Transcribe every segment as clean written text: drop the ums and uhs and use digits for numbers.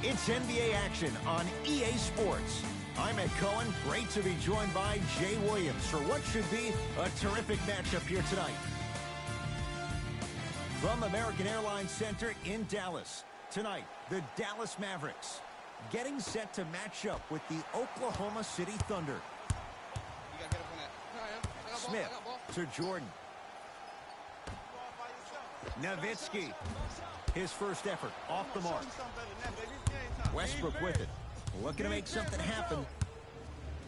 It's NBA action on EA Sports. I'm Ed Cohen. Great to be joined by Jay Williams for what should be a terrific matchup here tonight. From American Airlines Center in Dallas, tonight, the Dallas Mavericks getting set to match up with the Oklahoma City Thunder. Smith to Jordan. Nowitzki. His first effort off the mark. Westbrook with it. Looking to make something happen.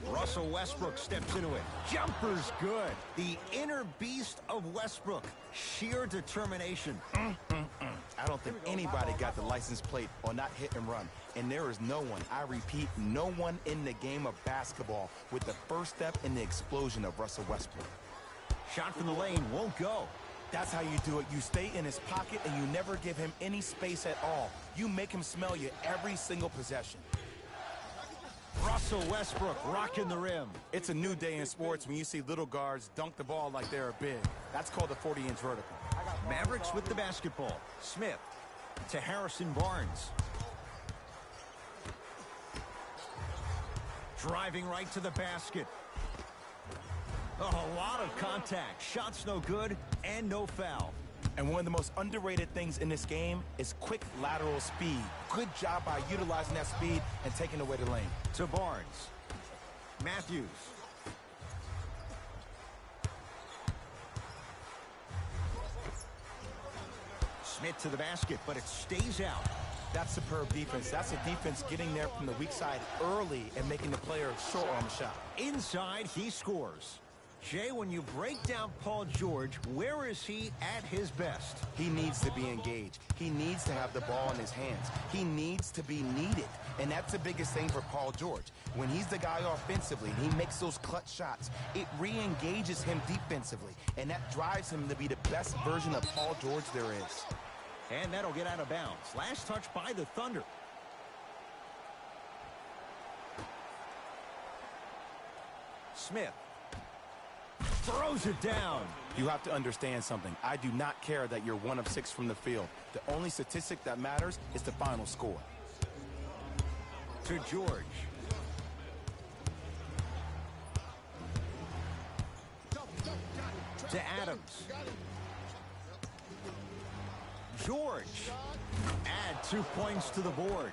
Russell Westbrook steps into it. Jumper's good. The inner beast of Westbrook. Sheer determination. I don't think anybody got the license plate or not hit and run. And there is no one, I repeat, no one in the game of basketball with the first step in the explosion of Russell Westbrook. Shot from the lane won't go. That's how you do it. You stay in his pocket and you never give him any space at all. You make him smell you every single possession. Russell Westbrook rocking the rim. It's a new day in sports when you see little guards dunk the ball like they're big. That's called a 40-inch vertical. Mavericks with the basketball. Smith to Harrison Barnes. Driving right to the basket. Oh, a lot of contact. Shots no good and no foul. And one of the most underrated things in this game is quick lateral speed. Good job by utilizing that speed and taking away the lane. To Barnes. Matthews. Smith to the basket, but it stays out. That's superb defense. That's a defense getting there from the weak side early and making the player short on the shot. Inside, he scores. Jay, when you break down Paul George, where is he at his best? He needs to be engaged. He needs to have the ball in his hands. He needs to be needed. And that's the biggest thing for Paul George. When he's the guy offensively and he makes those clutch shots, it re-engages him defensively. And that drives him to be the best version of Paul George there is. And that'll get out of bounds. Last touch by the Thunder. Smith. Throws it down. You have to understand something. I do not care that you're 1 of 6 from the field. The only statistic that matters is the final score. To George. To Adams. George. Add 2 points to the board.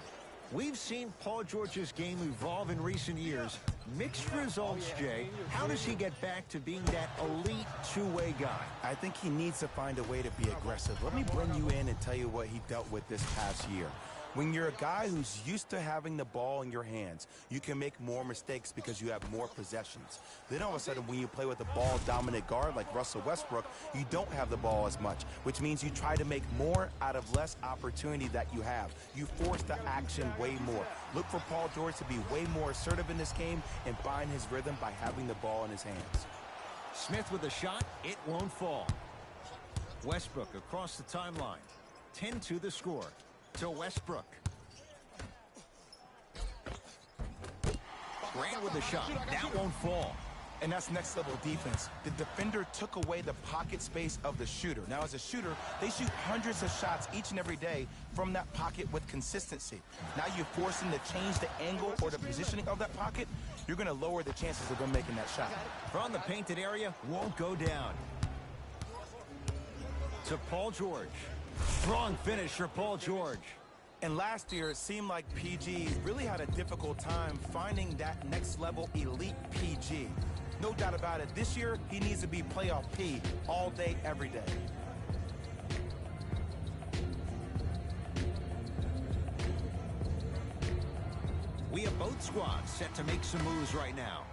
We've seen Paul George's game evolve in recent years. Mixed results, Jay. How does he get back to being that elite two-way guy? I think he needs to find a way to be aggressive. Let me bring you in and tell you what he dealt with this past year. When you're a guy who's used to having the ball in your hands, you can make more mistakes because you have more possessions. Then all of a sudden, when you play with a ball-dominant guard like Russell Westbrook, you don't have the ball as much, which means you try to make more out of less opportunity that you have. You force the action way more. Look for Paul George to be way more assertive in this game and find his rhythm by having the ball in his hands. Smith with a shot. It won't fall. Westbrook across the timeline. 10-2 the score. To Westbrook. Grant with a shot. That won't fall. And that's next level defense. The defender took away the pocket space of the shooter. Now as a shooter, they shoot hundreds of shots each and every day from that pocket with consistency. Now you force them to change the angle or the positioning of that pocket, you're going to lower the chances of them making that shot. From the painted area, won't go down. To Paul George. Strong finish for Paul George. And last year, it seemed like PG really had a difficult time finding that next level elite PG. No doubt about it, this year, he needs to be playoff P all day, every day. We have both squads set to make some moves right now.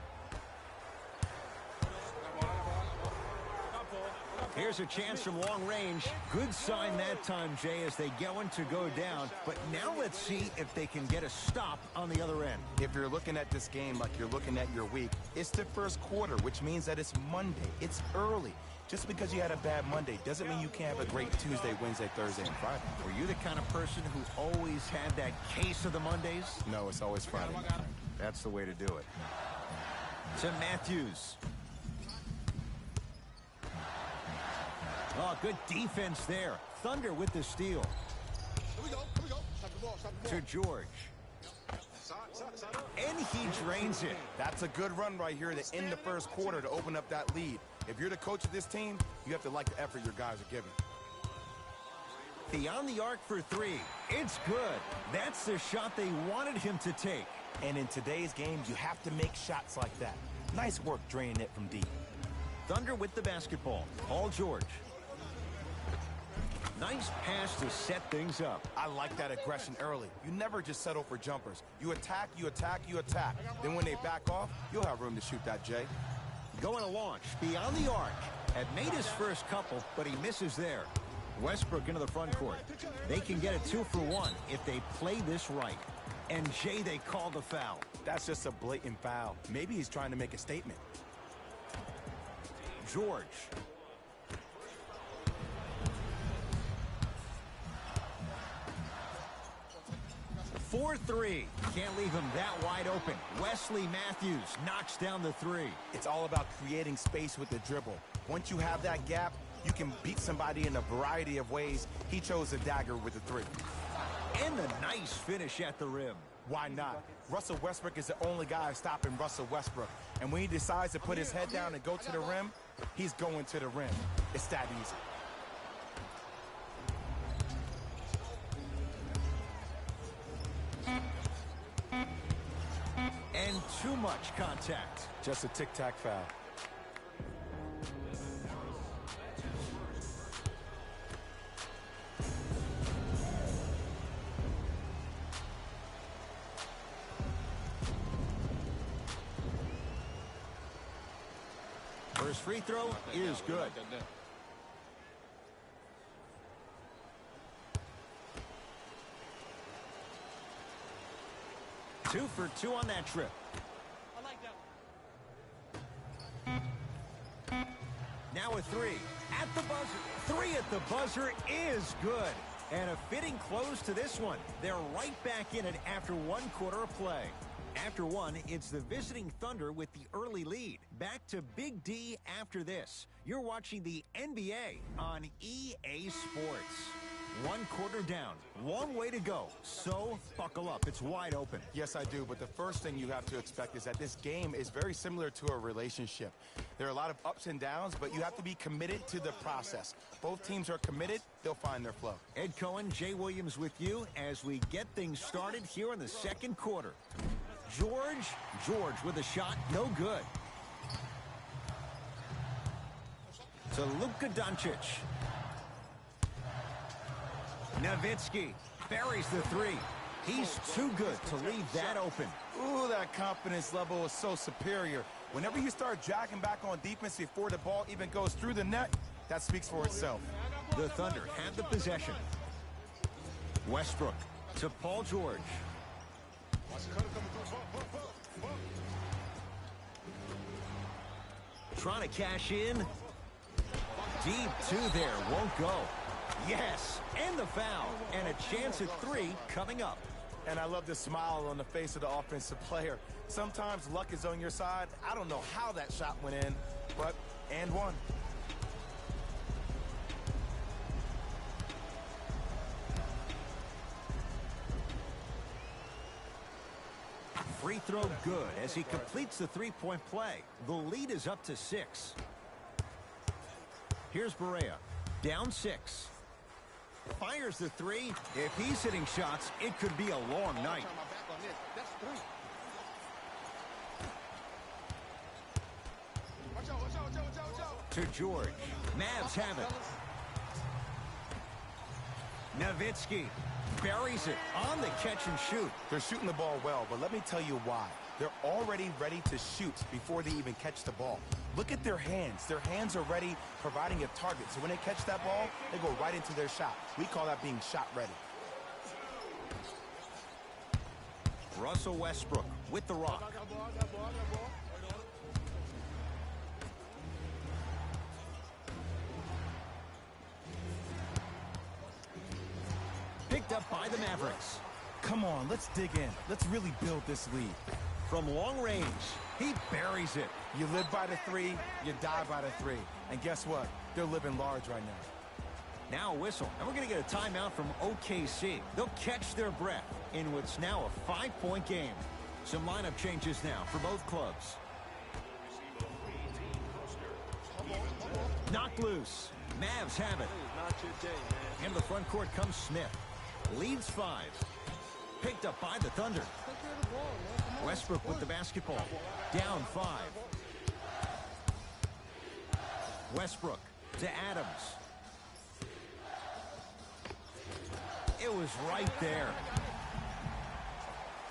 Here's a chance from long range. Good sign that time, Jay, as they going to go down. But now let's see if they can get a stop on the other end. If you're looking at this game like you're looking at your week, it's the first quarter, which means that it's Monday. It's early. Just because you had a bad Monday doesn't mean you can't have a great Tuesday, Wednesday, Thursday, and Friday. Were you the kind of person who always had that case of the Mondays? No, it's always Friday. That's the way to do it. To Matthews. Oh, good defense there. Thunder with the steal. Here we go. To George. And he drains it. That's a good run right here to end the first quarter to open up that lead. If you're the coach of this team, you have to like the effort your guys are giving. Beyond the arc for three. It's good. That's the shot they wanted him to take. And in today's game, you have to make shots like that. Nice work draining it from deep. Thunder with the basketball. Paul George. Nice pass to set things up. I like that aggression early. You never just settle for jumpers. You attack, you attack, you attack. Then when they back off, you'll have room to shoot that, Jay. Going to launch beyond the arc. Had made his first couple, but he misses there. Westbrook into the front court. They can get a 2 for 1 if they play this right. And Jay, they call the foul. That's just a blatant foul. Maybe he's trying to make a statement. George. For three. Can't leave him that wide open. Wesley Matthews knocks down the three. It's all about creating space with the dribble. Once you have that gap, you can beat somebody in a variety of ways. He chose a dagger with the three. And the nice finish at the rim. Why not? Russell Westbrook is the only guy stopping Russell Westbrook. And when he decides to put his head down and go to the rim, he's going to the rim. It's that easy. And too much contact. Just a tic-tac foul. First free throw is good. 2 for 2 on that trip. Now a three. At the buzzer. 3 at the buzzer is good. And a fitting close to this one. They're right back in it after 1 quarter of play. After one, it's the visiting Thunder with the early lead. Back to Big D after this. You're watching the NBA on EA Sports. 1 quarter down. Long way to go. So buckle up. It's wide open. Yes, I do. But the first thing you have to expect is that this game is very similar to a relationship. There are a lot of ups and downs, but you have to be committed to the process. Both teams are committed. They'll find their flow. Ed Cohen, Jay Williams with you as we get things started here in the second quarter. George with a shot. No good. To Luka Doncic. Nowitzki buries the 3. He's too good to leave that open. Ooh, that confidence level is so superior. Whenever you start jogging back on defense before the ball even goes through the net, that speaks for itself. The Thunder have the possession. Westbrook to Paul George. Trying to cash in. Deep 2 there. Won't go. Yes, and the foul. And a chance at 3 coming up. And I love the smile on the face of the offensive player. Sometimes luck is on your side. I don't know how that shot went in, but and one. Free throw good as he completes the 3-point play. The lead is up to 6. Here's Barea. Down 6. Fires the 3. If he's hitting shots, it could be a long night. To George. Mavs have it. Nowitzki buries it on the catch and shoot. They're shooting the ball well, but let me tell you why. They're already ready to shoot before they even catch the ball. Look at their hands. Their hands are ready, providing a target. So when they catch that ball, they go right into their shot. We call that being shot ready. Russell Westbrook with the rock. Picked up by the Mavericks. Come on, let's dig in. Let's really build this lead. From long range, he buries it. You live by the 3, you die by the 3. And guess what? They're living large right now. Now a whistle, and we're going to get a timeout from OKC. They'll catch their breath in what's now a 5-point game. Some lineup changes now for both clubs. Knocked loose. Mavs have it. In the front court comes Smith. Leads 5. Picked up by the Thunder. Westbrook with the basketball. Down 5. Westbrook to Adams. It was right there.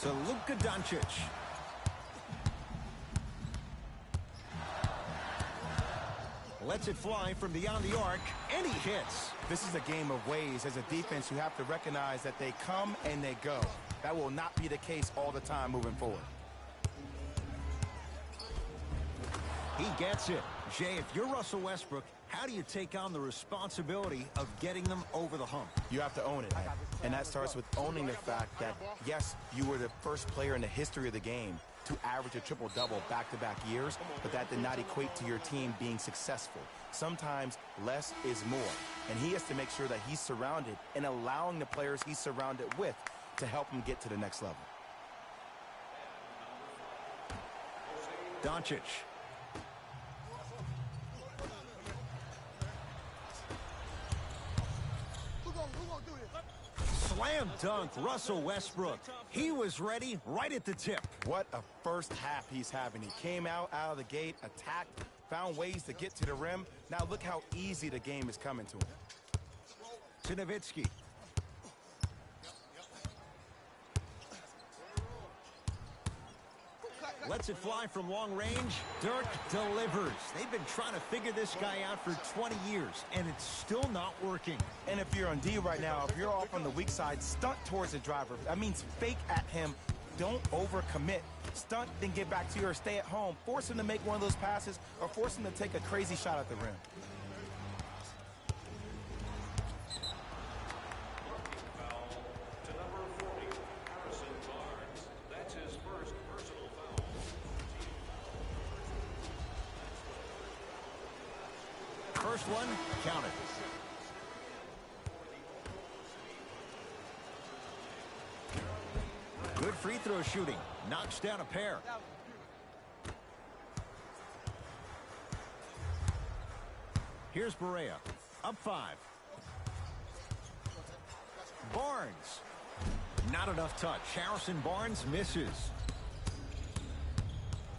To Luka Doncic. Lets it fly from beyond the arc, and he hits. This is a game of ways. As a defense, you have to recognize that they come and they go. That will not be the case all the time moving forward. He gets it. Jay, if you're Russell Westbrook, how do you take on the responsibility of getting them over the hump? You have to own it, man. And that starts with owning the fact that, yes, you were the first player in the history of the game to average a triple-double back-to-back years, but that did not equate to your team being successful. Sometimes less is more, and he has to make sure that he's surrounded and allowing the players he's surrounded with to help him get to the next level. Doncic. Slam dunk, Russell Westbrook. He was ready right at the tip. What a first half he's having. He came out of the gate, attacked, found ways to get to the rim. Now look how easy the game is coming to him. To Nowitzki. Lets it fly from long range. Dirk delivers. They've been trying to figure this guy out for 20 years, and it's still not working. And if you're on D right now, if you're off on the weak side, stunt towards the driver. That means fake at him. Don't overcommit. Stunt, then get back to your stay at home. Force him to make one of those passes or force him to take a crazy shot at the rim. First one, counted. Good free throw shooting. Knocks down a pair. Here's Barea. Up 5. Barnes. Not enough touch. Harrison Barnes misses.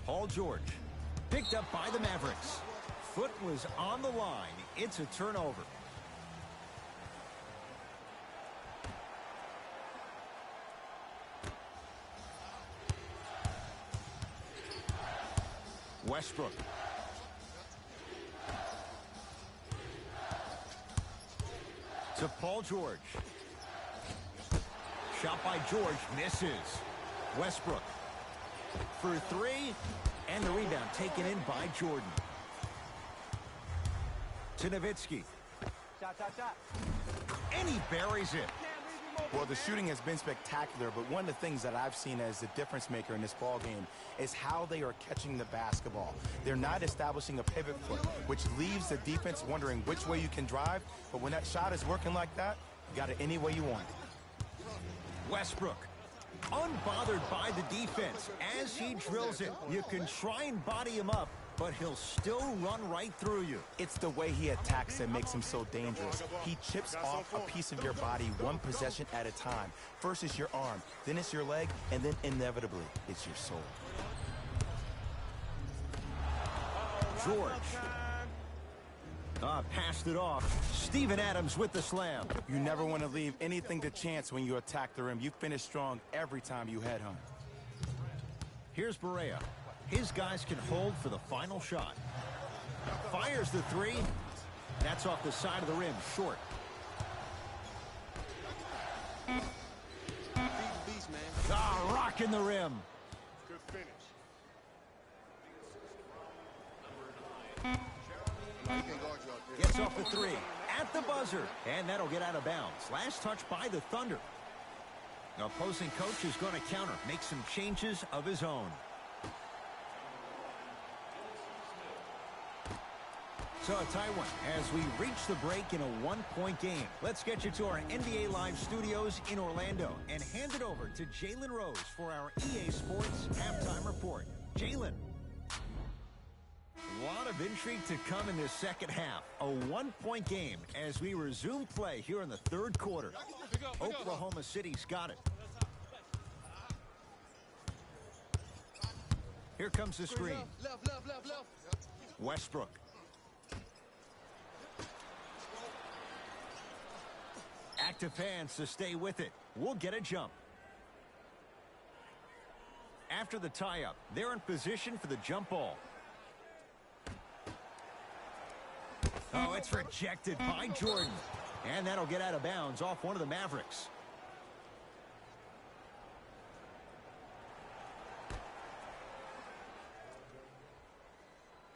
Paul George. Picked up by the Mavericks. Foot was on the line. It's a turnover. Westbrook. To Paul George. Shot by George. Misses. Westbrook. For 3. And the rebound taken in by Jordan. To Nowitzki. And he buries it. Well, the shooting has been spectacular, but one of the things that I've seen as the difference maker in this ball game is how they are catching the basketball. They're not establishing a pivot foot, which leaves the defense wondering which way you can drive, but when that shot is working like that, you got it any way you want. Westbrook, unbothered by the defense as he drills it. You can try and body him up, but he'll still run right through you. It's the way he attacks that makes him so dangerous. He chips off a piece of your body one possession at a time. First it's your arm, then it's your leg, and then inevitably it's your soul. George. Passed it off. Steven Adams with the slam. You never want to leave anything to chance when you attack the rim. You finish strong every time you head home. Here's Barea. His guys can hold for the final shot. Fires the 3. That's off the side of the rim, short. Rocking the rim. Good finish. Gets off the 3. At the buzzer. And that'll get out of bounds. Last touch by the Thunder. The opposing coach is going to counter. Make some changes of his own. So a tie one as we reach the break in a one-point game. Let's get you to our NBA Live studios in Orlando and hand it over to Jalen Rose for our EA Sports Halftime Report. Jalen. A lot of intrigue to come in this second half. A one-point game as we resume play here in the third quarter. Oklahoma City's got it. Here comes the screen. Westbrook. Active fans to stay with it. We'll get a jump. After the tie-up, they're in position for the jump ball. Oh, it's rejected by Jordan. And that'll get out of bounds off one of the Mavericks.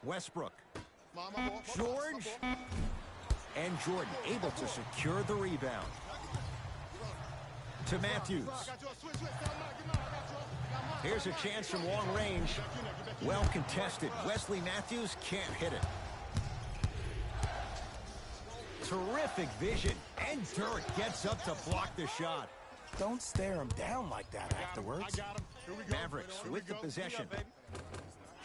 Westbrook. George. And Jordan able to secure the rebound. To Matthews. Here's a chance from long range. Well contested. Wesley Matthews can't hit it. Terrific vision. And Dirk gets up to block the shot. Don't stare him down like that afterwards. Mavericks with the possession.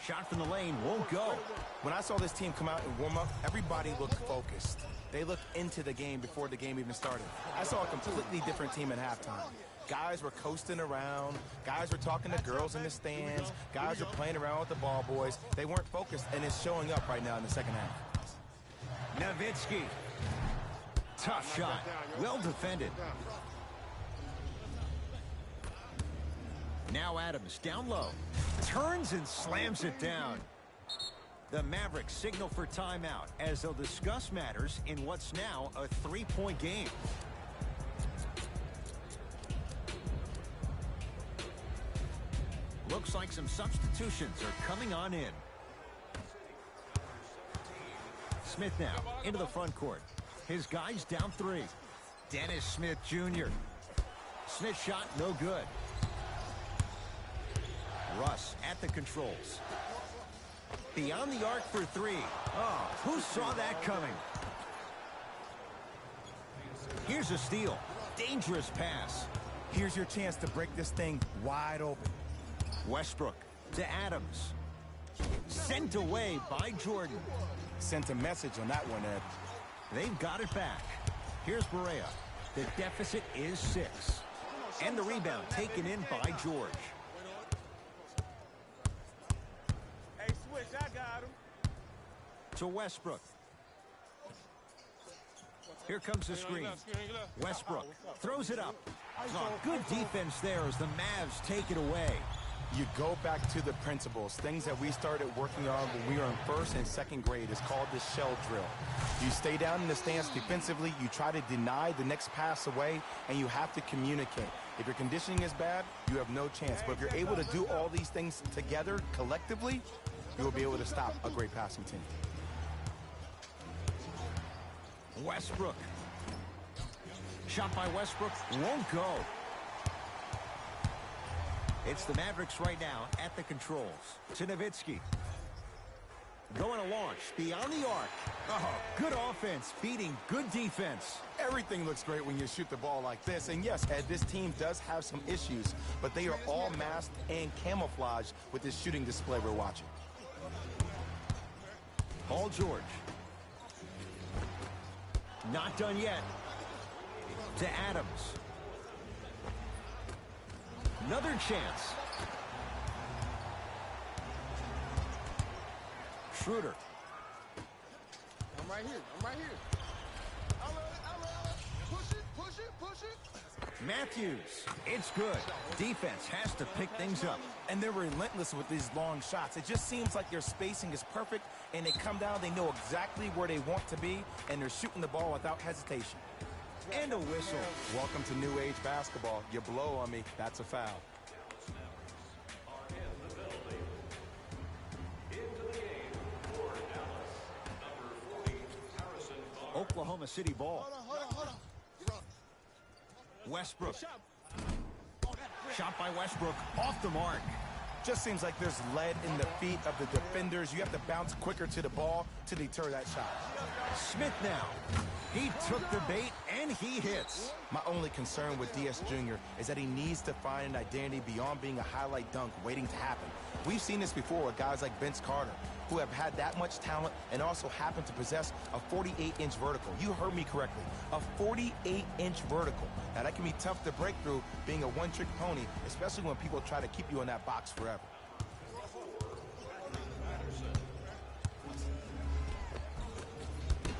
Shot from the lane won't go. When I saw this team come out and warm up, everybody looked focused. They looked into the game before the game even started. I saw a completely different team at halftime. Guys were coasting around. Guys were talking to girls in the stands. Guys were playing around with the ball boys. They weren't focused, and it's showing up right now in the second half. Nowitzki. Tough shot. Well defended. Now Adams down low. Turns and slams it down. The Mavericks signal for timeout as they'll discuss matters in what's now a three-point game. Looks like some substitutions are coming on in. Smith now into the front court. His guys down three. Dennis Smith Jr. Smith shot no good. Russ at the controls. Beyond the arc for three. Oh, who saw that coming? Here's a steal. Dangerous pass. Here's your chance to break this thing wide open. Westbrook to Adams. Sent away by Jordan. Sent a message on that one, Ed. They've got it back. Here's Barea. The deficit is 6. And the rebound taken in by George. I got him. To Westbrook. Here comes the screen. Westbrook throws it up. Oh, good defense there as the Mavs take it away. You go back to the principles, things that we started working on when we were in first and second grade. It's called the shell drill. You stay down in the stance defensively, you try to deny the next pass away, and you have to communicate. If your conditioning is bad, you have no chance. But if you're able to do all these things together, collectively, you will be able to stop a great passing team. Westbrook. Shot by Westbrook won't go. It's the Mavericks right now at the controls. To Nowitzki. Going to launch beyond the arc. Oh, good offense beating good defense. Everything looks great when you shoot the ball like this. And yes, Ed, this team does have some issues, but they are all masked and camouflaged with this shooting display we're watching. Paul George. Not done yet. To Adams. Another chance. Schroeder. I'm right here. I'm right here. Push it. Matthews. It's good. Defense has to pick things up. And they're relentless with these long shots. It just seems like their spacing is perfect, and they come down, they know exactly where they want to be, and they're shooting the ball without hesitation. And a whistle. Welcome to new age basketball. You blow on me, that's a foul. Oklahoma City ball. Hold on. Westbrook. Shot by Westbrook off the mark. Just seems like there's lead in the feet of the defenders. You have to bounce quicker to the ball to deter that shot. Smith now. He took the bait, and he hits. My only concern with DS Jr. is that he needs to find an identity beyond being a highlight dunk waiting to happen. We've seen this before with guys like Vince Carter, who have had that much talent and also happen to possess a 48-inch vertical. You heard me correctly, a 48-inch vertical. Now, that can be tough to break through being a one-trick pony, especially when people try to keep you in that box forever.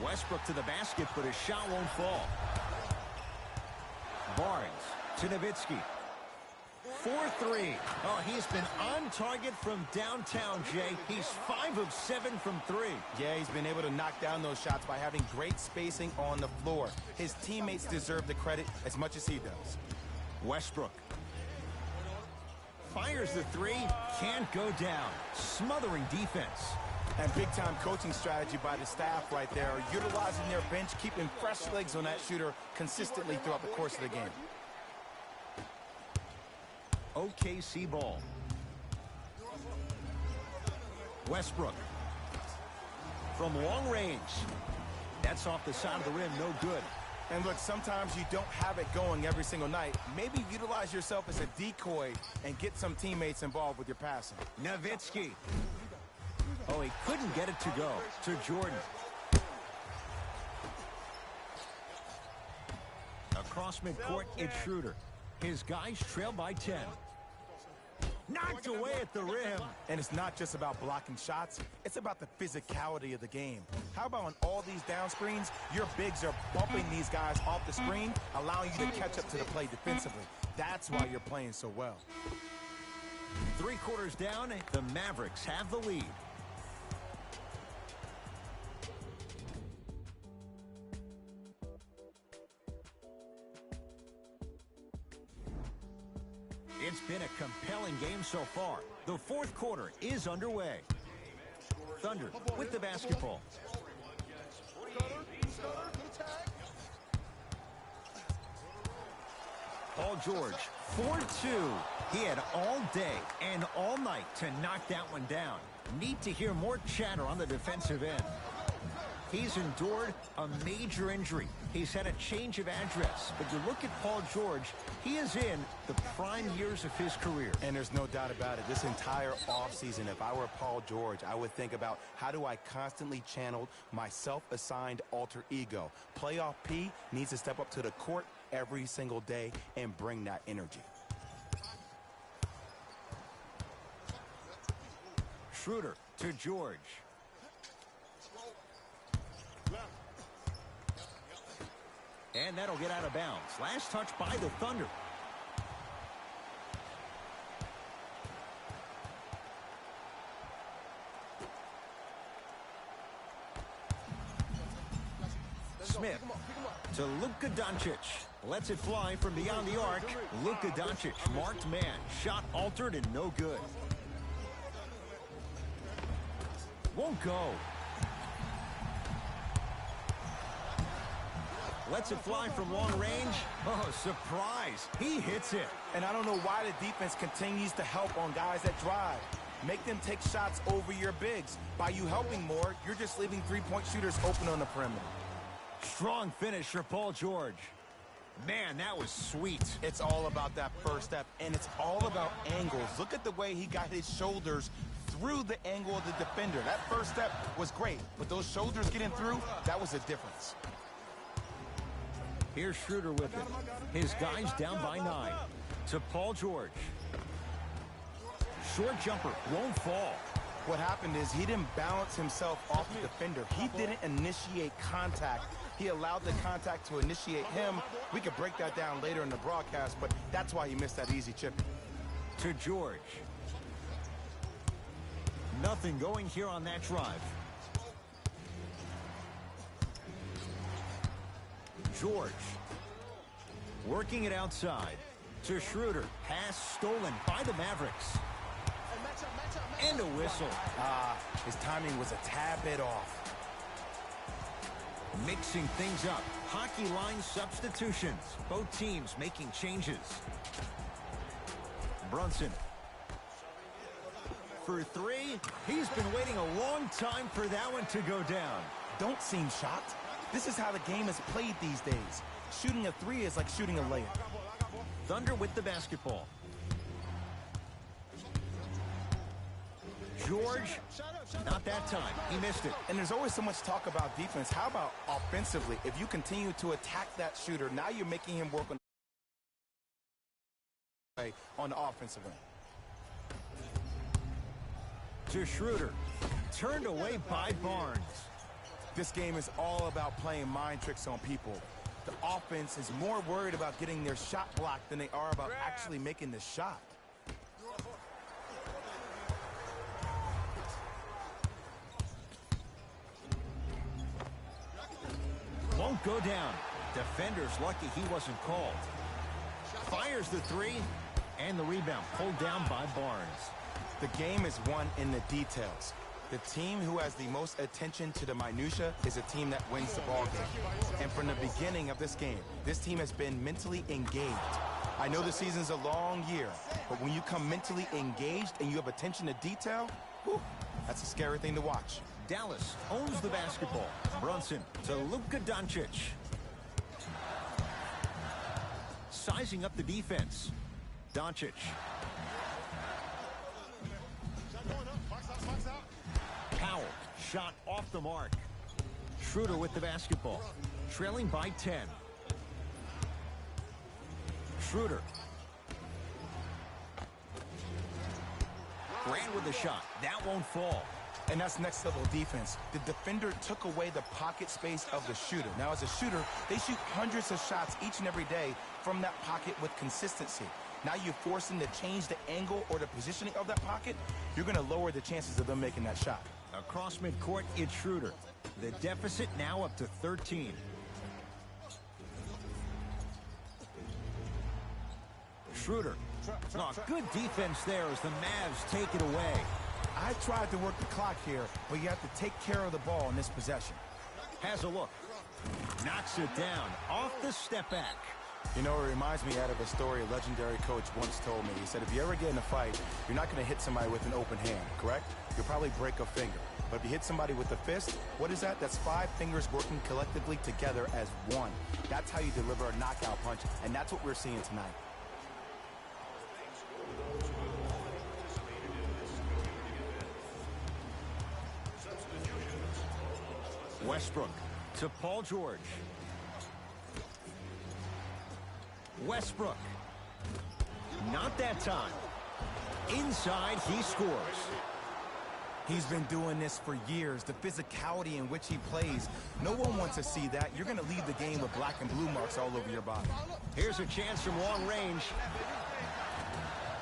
Westbrook to the basket, but his shot won't fall. Barnes to Nowitzki. 4-3. Oh, he's been on target from downtown, Jay. He's 5 of 7 from 3. Yeah, he's been able to knock down those shots by having great spacing on the floor. His teammates deserve the credit as much as he does. Westbrook fires the 3. Can't go down. Smothering defense. And big-time coaching strategy by the staff right there, utilizing their bench, keeping fresh legs on that shooter consistently throughout the course of the game. OKC ball. Westbrook from long range. That's off the side of the rim, no good. And look, sometimes you don't have it going every single night. Maybe utilize yourself as a decoy and get some teammates involved with your passing. Nowitzki. Oh, he couldn't get it to go. To Jordan. Across midcourt, it's Schroeder. His guys trail by 10. Knocked away at the rim. And it's not just about blocking shots. It's about the physicality of the game. How about on all these down screens, your bigs are bumping these guys off the screen, allowing you to catch up to the play defensively. That's why you're playing so well. 3 quarters down, the Mavericks have the lead. It's been a compelling game so far. The 4th quarter is underway. Thunder with the basketball. Paul George, 4-2. He had all day and all night to knock that one down. Need to hear more chatter on the defensive end. He's endured a major injury. He's had a change of address. But you look at Paul George, he is in the prime years of his career. And there's no doubt about it. This entire offseason, if I were Paul George, I would think about how do I constantly channel my self-assigned alter ego. Playoff P needs to step up to the court every single day and bring that energy. Schroeder to George. And that'll get out of bounds. Last touch by the Thunder. Smith to Luka Doncic. Lets it fly from beyond the arc. Luka Doncic, marked man. Shot altered and no good. Won't go. Lets it fly from long range. Oh, surprise. He hits it. And I don't know why the defense continues to help on guys that drive. Make them take shots over your bigs. By you helping more, you're just leaving three-point shooters open on the perimeter. Strong finish for Paul George. Man, that was sweet. It's all about that first step, and it's all about angles. Look at the way he got his shoulders through the angle of the defender. That first step was great, but those shoulders getting through, that was the difference. Here's Schroeder with it. His guys down by 9. To Paul George. Short jumper, won't fall. What happened is he didn't balance himself off the defender. He didn't initiate contact. He allowed the contact to initiate him. We could break that down later in the broadcast, but that's why he missed that easy chip. To George. Nothing going here on that drive. George. Working it outside. To Schroeder. Pass stolen by the Mavericks. And a whistle. His timing was a tad bit off. Mixing things up. Hockey line substitutions. Both teams making changes. Brunson. for three. He's been waiting a long time for that one to go down. Don't seem shocked. This is how the game is played these days. Shooting a three is like shooting a layup. Thunder with the basketball. George, not that time. He missed it. And there's always so much talk about defense. How about offensively? If you continue to attack that shooter, now you're making him work on the offensive end. To Schroeder. Turned away by Barnes. This game is all about playing mind tricks on people. The offense is more worried about getting their shot blocked than they are about actually making the shot. Won't go down. Defender's lucky he wasn't called. Fires the three, and the rebound pulled down by Barnes. The game is won in the details. The team who has the most attention to the minutia is a team that wins the ball game. And from the beginning of this game, this team has been mentally engaged. I know the season's a long year, but when you come mentally engaged and you have attention to detail, whew, that's a scary thing to watch. Dallas owns the basketball. Brunson to Luka Doncic. Sizing up the defense. Doncic. Powell, shot off the mark. Schroeder with the basketball. Trailing by 10. Schroeder. Grant with the shot. That won't fall. And that's next level defense. The defender took away the pocket space of the shooter. Now, as a shooter, they shoot hundreds of shots each and every day from that pocket with consistency. Now you force them to change the angle or the positioning of that pocket, you're going to lower the chances of them making that shot. Across midcourt, it's Schroeder. The deficit now up to 13. Schroeder. Oh, good defense there as the Mavs take it away. I tried to work the clock here, but you have to take care of the ball in this possession. Has a look. Knocks it down off the step back. You know, it reminds me out of a story a legendary coach once told me. He said, if you ever get in a fight, you're not going to hit somebody with an open hand, correct? You'll probably break a finger. But if you hit somebody with a fist, what is that? That's 5 fingers working collectively together as one. That's how you deliver a knockout punch, and that's what we're seeing tonight. Westbrook to Paul George. Westbrook. Not that time. Inside, he scores. He's been doing this for years. The physicality in which he plays, no one wants to see that. You're going to leave the game with black and blue marks all over your body. Here's a chance from long range.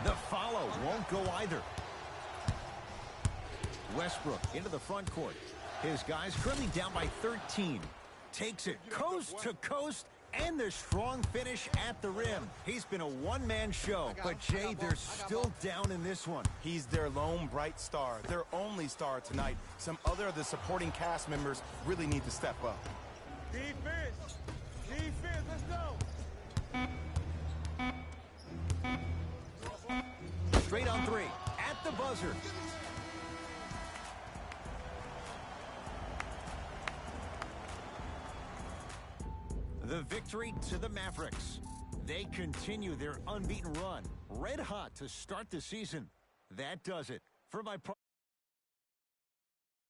The follow won't go either. Westbrook into the front court. His guys currently down by 13. Takes it coast to coast, and the strong finish at the rim. He's been a one-man show, but Jay, they're still down in this one. He's their lone bright star, their only star tonight. Some other of the supporting cast members really need to step up. Defense! Defense, let's go! Straight on three, at the buzzer. The victory to the Mavericks. They continue their unbeaten run. Red hot to start the season. That does it. For my part.